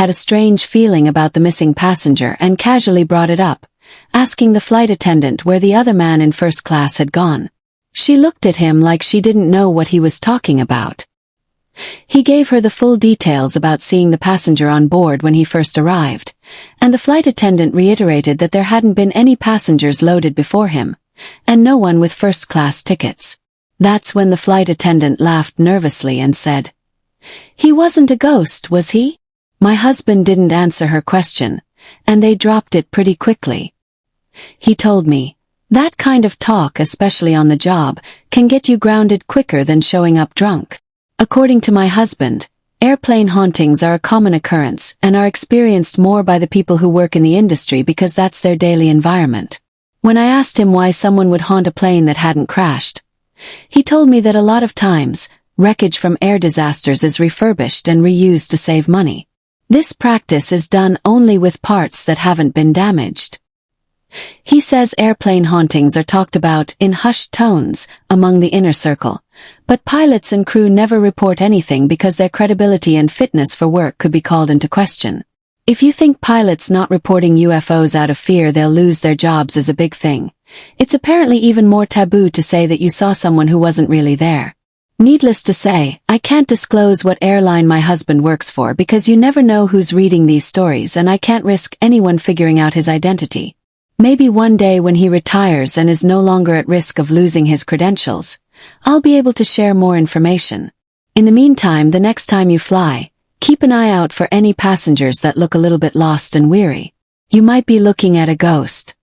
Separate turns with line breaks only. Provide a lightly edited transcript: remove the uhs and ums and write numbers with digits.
had a strange feeling about the missing passenger and casually brought it up, asking the flight attendant where the other man in first class had gone. She looked at him like she didn't know what he was talking about. He gave her the full details about seeing the passenger on board when he first arrived, and the flight attendant reiterated that there hadn't been any passengers loaded before him, and no one with first-class tickets. That's when the flight attendant laughed nervously and said, "He wasn't a ghost, was he?" My husband didn't answer her question, and they dropped it pretty quickly. He told me, "That kind of talk, especially on the job, can get you grounded quicker than showing up drunk." According to my husband, airplane hauntings are a common occurrence and are experienced more by the people who work in the industry because that's their daily environment. When I asked him why someone would haunt a plane that hadn't crashed, he told me that a lot of times, wreckage from air disasters is refurbished and reused to save money. This practice is done only with parts that haven't been damaged. He says airplane hauntings are talked about in hushed tones among the inner circle, but pilots and crew never report anything because their credibility and fitness for work could be called into question. If you think pilots not reporting UFOs out of fear they'll lose their jobs is a big thing, it's apparently even more taboo to say that you saw someone who wasn't really there. Needless to say, I can't disclose what airline my husband works for because you never know who's reading these stories and I can't risk anyone figuring out his identity. Maybe one day when he retires and is no longer at risk of losing his credentials, I'll be able to share more information. In the meantime, the next time you fly, keep an eye out for any passengers that look a little bit lost and weary. You might be looking at a ghost.